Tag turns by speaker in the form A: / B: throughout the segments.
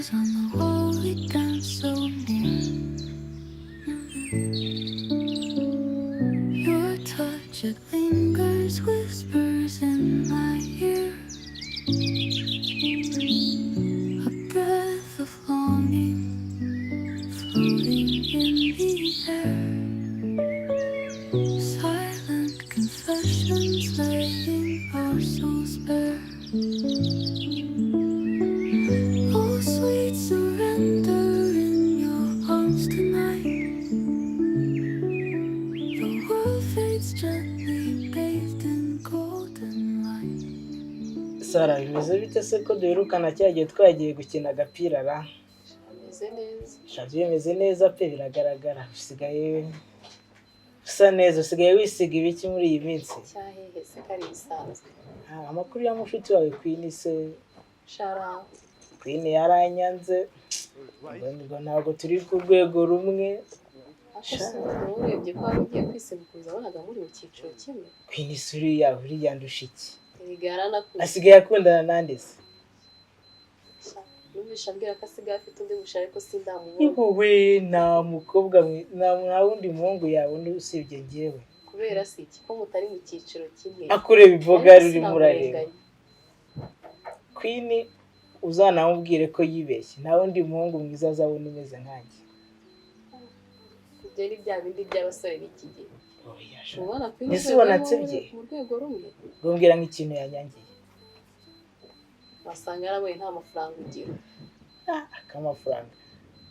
A: Shadows on the wall, we dance so near. Your touch, it lingers, whispers in my ear. A breath of longing floating in the air. Silent confessions laying our souls bare. Oh, sweet surrender in your arms tonight. The world fades gently, bathed in golden light.
B: Sara, bimeze bite se ko duherukana cyagiye twagiye gukina agapira ra?
C: Bimeze neza.
B: Shaje bimeze neza pe biragaragara. Usigaye usa neza, usigaye wisiga ibiki muri iyi minsi?
C: Cyahehe se kari bisanzwe.
B: Amakuru ya mushuti wawe Queen se
C: Shara.
B: Queen yaranyanze. Ngo ntabwo turi ku rwego rumwe.
C: Urebye ko wari ugiye kwiseguza wabonaga muri mu cyiciro kimwe.
B: Queen suriya buriya ndusha iki?
C: Asigaye
B: akundana nande se?
C: Numvisha ambwira ko asigaye afite undi mushare ko sindamubona.
B: Wowe nta mukobwa nta wundi muhungu yawe undi usibye njyewe.
C: Kubera si iki ko mutari mu cyiciro kimwe.
B: Akureba ivoga ruri murareba. Queen uzanamubwire ko yibeshye nta wundi muhungu mwiza azabona umeze nkanjye.
C: Ibyo ni bya bindi by'abasore b'iki gihe. Ubona Queen
B: mu
C: rwego rumwe.
B: Ngombwira nk'ikintu yanyangiye.
C: Wasanga yarabaye nta mafaranga ugira.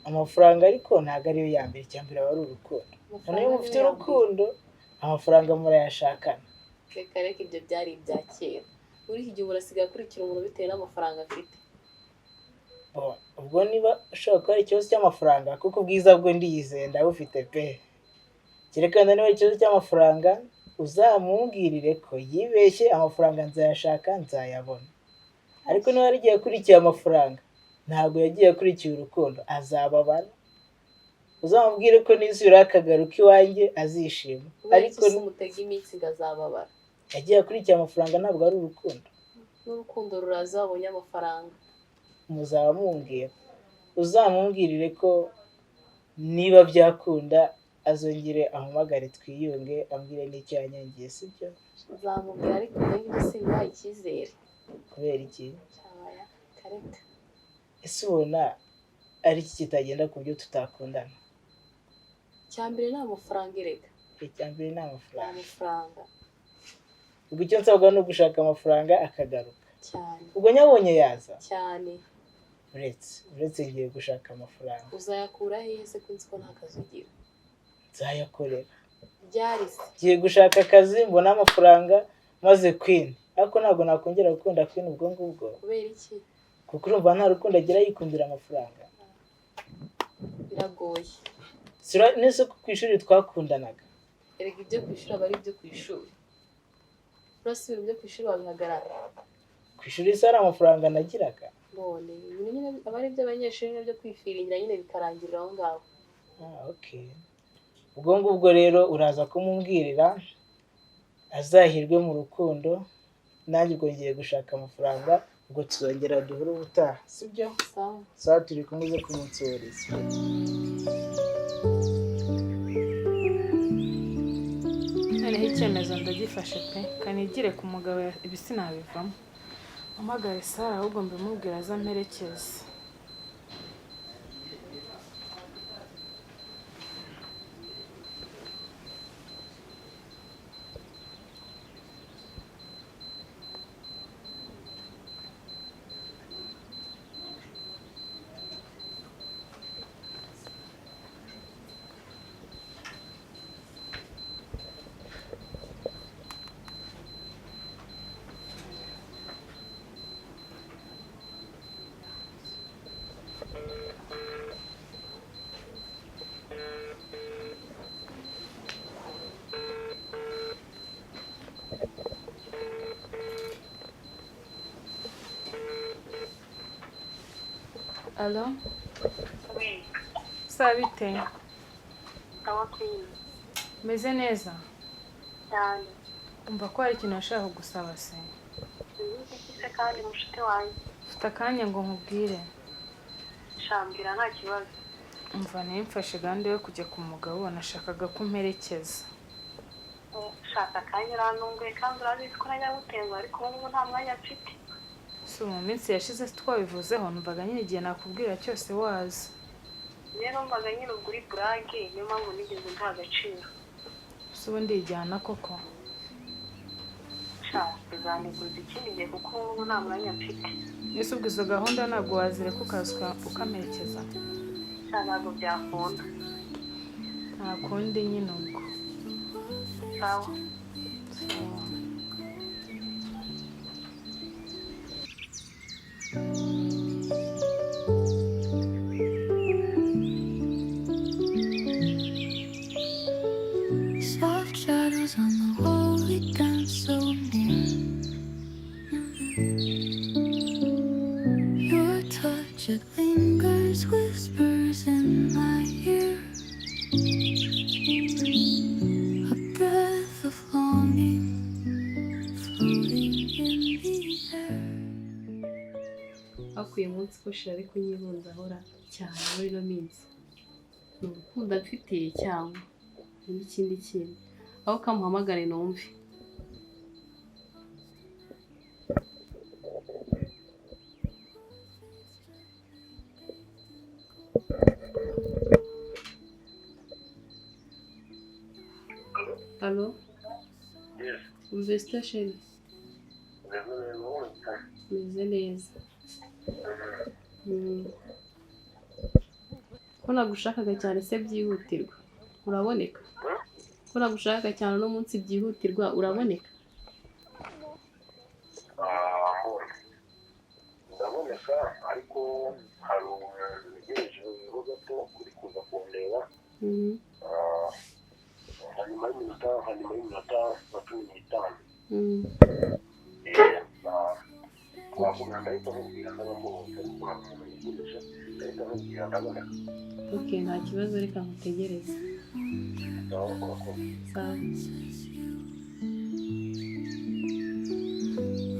B: Amafaranga ariko ntago ariyo ya mbere, cyambere aba ari urukundo. Noneho mufite urukundo amafaranga murayashakana.
C: Reka ibyo byari ibya kera. Muri iki gihe urasigaye kurikira umuntu bitewe n'amafaranga afite.
B: Ubwo niba ushobora kuba ari ikibazo cy'amafaranga kuko ubwiza bwo ndiyizeye ndabufite pe. Kerekana niba ikibazo cy'amafaranga uzamubwirire ko yibeshye amafaranga nzayashaka nzayabona. Ariko niba yarigiye kurikiye amafaranga ntabwo yagiye kurikiye urukundo azababara. Uzamubwire ko nizura akagaruka iwanjye azishima.
C: Ariko n'umutega iminsi ngazababara.
B: Yagiye kurikiye amafaranga ntabwo ari urukundo.
C: N'urukundo ruraza abonye amafaranga.
B: Muzamumbwira. Uzamubwirire ko niba byakunda azongere ahamagare twiyunge ambwire n'icyo yanyangiye sibyo?
C: Uzamubwira ariko n'ibyo simbaye icyizere.
B: Kubera iki?
C: Cyabaya kareka.
B: Ese ubona ari iki kitagenda ku byo tutakundana?
C: Cyambere nta mafaranga ireka.
B: Icyambere nta mafaranga. Ubwo icyo nsabwa no gushaka amafaranga akagaruka.
C: Cyane.
B: Ubwo nyabonye yaza?
C: Cyane.
B: Uretse ngiye gushaka amafaranga.
C: Uzayakura hehe se kunzi ko nta kazi ugira?
B: Nzayakorera.
C: Byari se.
B: Ngiye gushaka akazi mbona amafaranga maze Queen. Ariko ntabwo nakongera gukunda Queen ubwo ngubwo.
C: Kubera iki?
B: Kuko urumva nta rukundo agira yikundira amafaranga.
C: Biragoye.
B: Sira nese ku ishuri twakundanaga.
C: Erega ibyo kwishura bari ibyo kwishuri. Urasubira ibyo kwishuri wabihagarara.
B: Ku ishuri sara amafaranga nagiraga.
C: None nyine abari by'abanyeshuri n'ibyo kwifiringira nyine bikarangirira aho ngaho.
B: Okay. Ubwo ngubwo rero uraza kumumbwirira azahirwe mu rukundo nanjye ubwo ngiye gushaka amafaranga ubwo tuzongera duhure ubutaha sibyo? Sawa turi kumwe ku munsi w'ejo.
D: Noneho icyemezo ndagifashe pe kanigire ku mugabo ibisi nabivamo. Amagare Sara ahubwo mbimubwira azamperekeze. Allo?
E: Oui.
D: Sawa bite?
E: Sawa Queen.
D: Meze neza?
E: Cyane.
D: Umva ko hari ikintu nashaka kugusaba se.
E: Iki kandi mushuti wanjye.
D: Fata akanya ngo nkubwire.
E: shambira nta kibazo.
D: umva nimfashe gahunda yo kujya ku mugabo nashakaga kumperekeza.
E: Shaka akanya urantunguye kandi urabizi ko najya gutemba ariko ubu nta mwanya mfite.
D: Si mu minsi yashize twabivuzeho numvaga nyine igihe nakubwira cyose waza.
E: Rero mbaga nyine ubwo uri burage niyo mpamvu nigeze nta agaciro.
D: Si ubu ndijyana koko.
E: Shaka uzaniguza ikindi gihe kuko ubu nta mwanya mfite.
D: Ese ubwo izo gahunda ntabwo wazireka ukaza ukamerekeza?
E: Shaka ntabwo byakunda.
D: Nta kundi nyine ubwo.
E: Sawa.
D: Sawa.
A: Soft shadows on the wall, we dance so near. Your touch, it lingers, whispers in my ear. A breath of longing, floating in the air.
C: Akwiye umunsi ko shira ariko nyibunza ahora cyane muri no minsi. Ni urukundo mfitiye cyangwa n'ikindi kintu. Aho kamuhamagare numve. Allo?
F: Yes.
C: Umvesta sheri. Meze neza. Ko nagushakaga cyane se byihutirwa. Uraboneka? Ko nagushakaga cyane no munsi byihutirwa uraboneka?
F: Ndaboneka ariko hari umuntu ugejeje urugo gato kuri kuza kundeba. Hanyuma y'iminota nka 15. Wavuga ndahita mubwira ndabamubonye kuko hari umuntu yigurisha ndahita mubwira ndaboneka.
C: Okay, nta kibazo reka nkutegereze.
F: Sawa urakoze.
C: Sawa.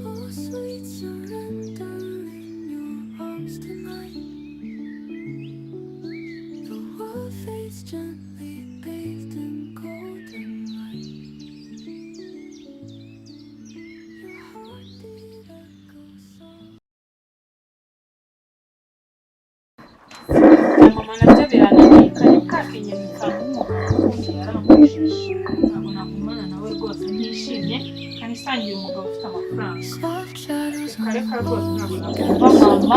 A: Oh, sweet surrender in your arms tonight. The world fades gently, bathed in golden light. Your heartbeat echoes soft.
D: Mama nabyo birananiye kare kakinyoni kamumugabo undi yaramujije. Ntabwo nakumana nawe rwose ntishimye kandi sangiye umugabo ufite amafaranga.
A: Soft shadows on
D: Kare ka rwose ntabwo nakumva mama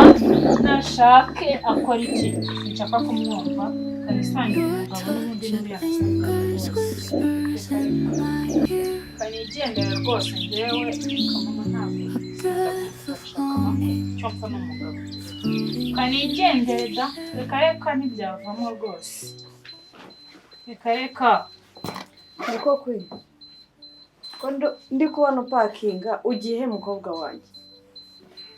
D: nashake akora iki nshaka kumwumva kandi sangiye umugabo n'ubundi n'undi
A: fingers, whispers in my ear.
D: kandi igendera rwose njyewe kamama ntabwo
A: Breath of longing,
D: cyo mpfa n'umugabo kandi igendere da reka ntibyavamo rwose reka
G: Niko kwe. Ko ndi kubona upakinga ugiye mukobwa wanjye.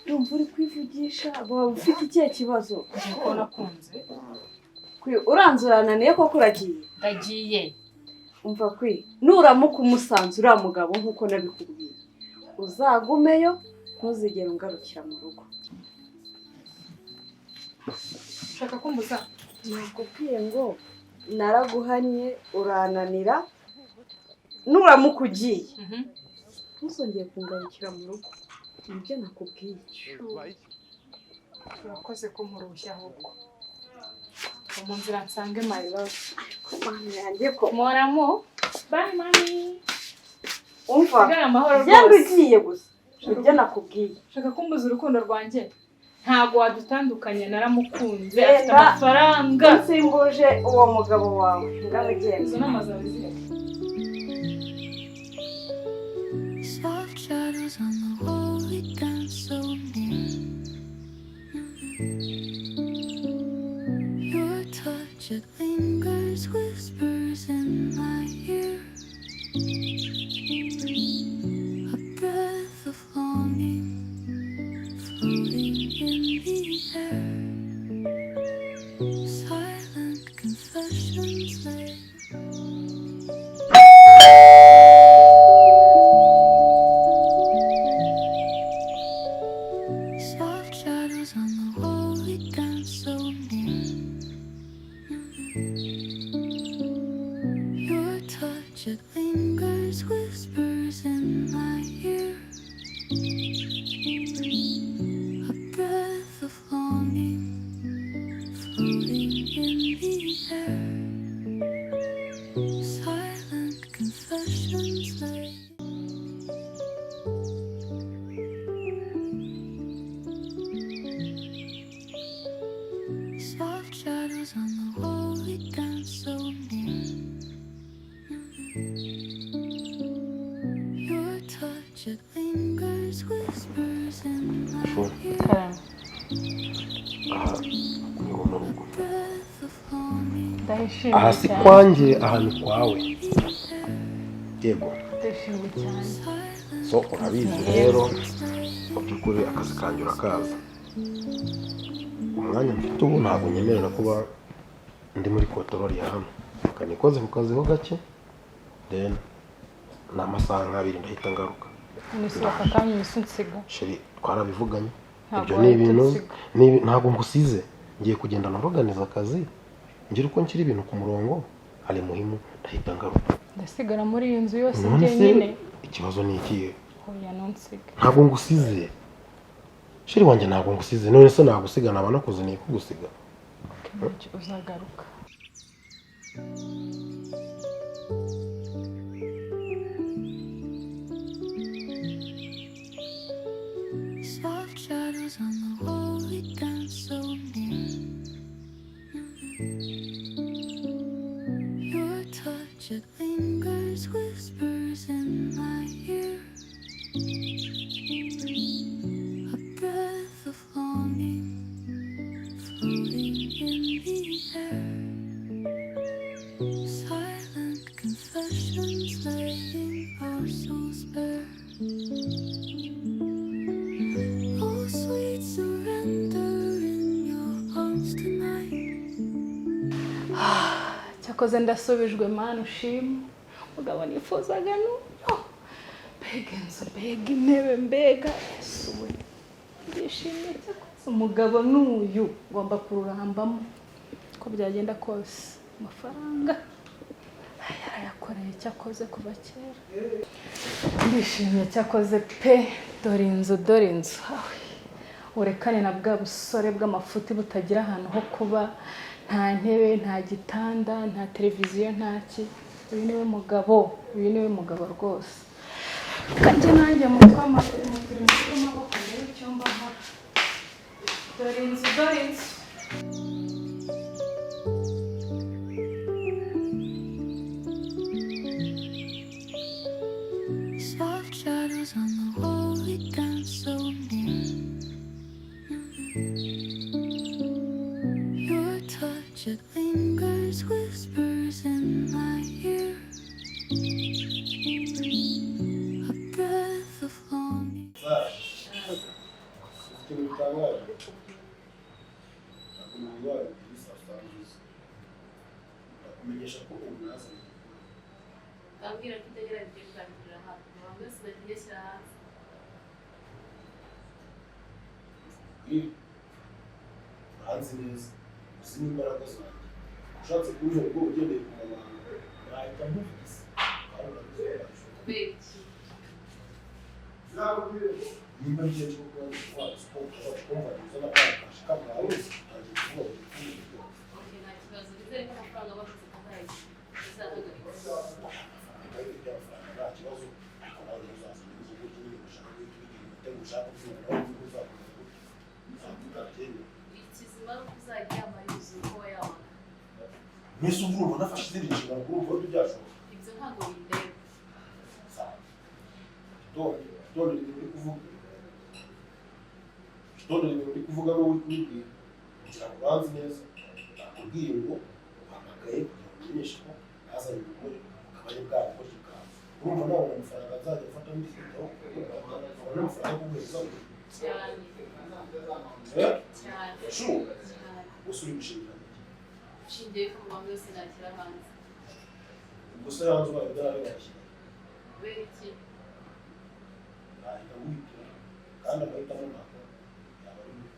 G: Ndumva uri kwivugisha waba ufite ikihe kibazo?
D: ko nakunze
G: Kwe uranzurananiye ko kuragiye.
D: ndagiye
G: Umva kwe nuramuka umusanzu uriya mugabo nkuko nabikubwiye. Uzagumeyo ntuzigere ungarukira mu rugo.
D: ushaka kumbuza
G: Nakubwiye ngo naraguhanye urananira nuramuka ugiye. Ntuzongeye kungarukira mu rugo. Nibyo nakubwiye.
D: urakoze ko nkurushya ahubwo mu nzira nsange my love
G: Mama yanjye ko
D: moramo bye mami
G: umva
D: sigara amahoro
G: genda
D: rwose
G: ugiye gusa. Nibyo nakubwiye.
D: ushaka kumbuza urukundo rwanjye ntabwo wadutandukanye naramukunze
G: Genda.
D: afite amafaranga
G: Nsimbuje uwo mugabo wawe. Ngaho genda.
D: izo nama zawe ziri
A: soft shadows on the wall, we dance so near. Your touch, it lingers, whispers in my ear. A breath of longing, floating in the air. Silent confessions lay. Soft shadows on the wall, we dance so
H: aha niho mu rugo.
C: ndahishimiye
H: Aha si
C: cyane.
H: kwanjye, aha ni kwawe. Yego.
C: ndishimye cyane.
H: So urabizi rero mu by'ukuri akazi kanjye urakaza. Umwanya mfite ubu ntabwo nyemerera kuba ndi muri kotorori ya hano. Kanikoze ku kazi ho gake, then ni amasaha nk'abiri ndahita ngaruka.
D: Nisohoka kandi nisunsiga.
H: Sheri twarabivuganye.
D: Ntabwo
H: Ibyo ni ibintu
D: wahita
H: ntabwo ngusize. Ngiye kugenda naroganiza akazi. Ngira uko nshyira ibintu ku murongo, ari muhimu ndahita ngaruka.
D: Ndasigara muri iyi nzu yose
H: None se
D: njyenyine.
H: ikibazo ni ikihe?
D: Oya nonsiga.
H: Ntabwo ngusize. Sheri wanjye ntabwo ngusize. None se nagusiga naba nakuzaniye kugusiga.
D: Uzagaruka.
A: Soft shadows on the wall, we dance so near. Your touch, it lingers, whispers in my ear. A breath of longing floating in the air. Silent confessions laying our souls bare. Oh, sweet surrender in your arms tonight.
D: Cyakoze ndasubijwe mana ushima. Mugabo nifuzaga n'uyo. Mbega inzu, mbega intebe, mbega Yesu we. Ndishimye cyakoze umugabo n'uyu ngomba kururambamo. Ko byagenda kose amafaranga yarayakoreye cyakoze kuva kera. Ndishimye cyakoze pe. Dore inzu, dore inzu. Urekane na bwa busore bw'amafuti butagira ahantu ho kuba, nta ntebe, nta gitanda, nta televiziyo, ntaki. Uyu niwe mugabo, uyu niwe mugabo rwose. Kanje nanjye mutwa amaboko ndebe icyo mba nkora. Dore inzu, dore inzu.
A: Soft shadows on the wall, we dance so near. Your touch, it lingers, whispers in my ear. A breath of longing.
C: Ambwira ko itegereza gukangurira hano. Abantu bose bagiye hanze.
H: Hanze neza. Uzi n'imbaraga zanjye. Ushatse kumva ubwo ugendeye ku mabanga. Nahita nkuvugiza.
C: Beki.
H: Nimba ngiye cyo gukora sport kumva neza nakashika kama wese aje kuvuga.
C: Okay, nta kibazo. Bizere ko amafaranga bavuze ko hari. Bizahagarika.
H: Nta kibazo. Ariko nawe uzaza n'ibyo nyine gushaka kwitega gushaka kuvuga nawe uzavuga.
C: Ikizima no kuzaryama yuzuye uko wayabona.
H: Mwese urumva nafashe izindi nshingano kuri ubwo byashoboka.
C: Ibyo ntabwo bindeba.
H: Dore uri kuvuga. Dore uri kuvuga wowe kwibwira. Kugira ngo uranze neza. Nakubwiye ngo uhamagaye kugira ngo umenyeshe ko hazanye umugore ukabari bwawe ko kikaza. Urumva nawe amafaranga azajya afata muri video. Urabona amafaranga y'ukwezi.
C: Cyane.
H: Cyane. Sure. Gusa uri gushimira.
C: Nshingiye ko mu bantu bose nakira hanze.
H: Gusa hanze ubaye byarabashye.
C: Kubera iki?
H: Nahita witira kandi agahitamo ntabwo yaba ari muri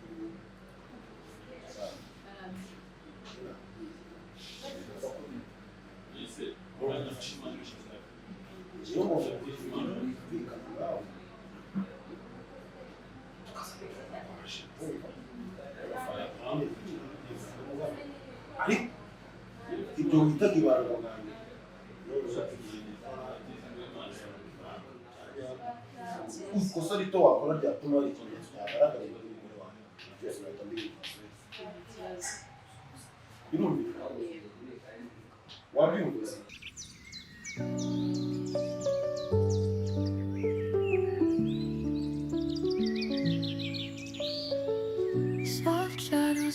H: ibyo witaga ibanga bwanjye ikosa rito wakora ryatuma hari ikimenyetso cyagaragara imbere y'umugore wawe byose nahita mbibona birumvikana wabyumvise
A: Soft shadows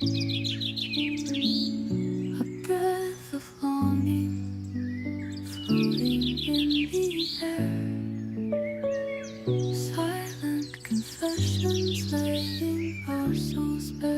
A: A breath of longing floating in the air. Silent confessions laying our souls bare.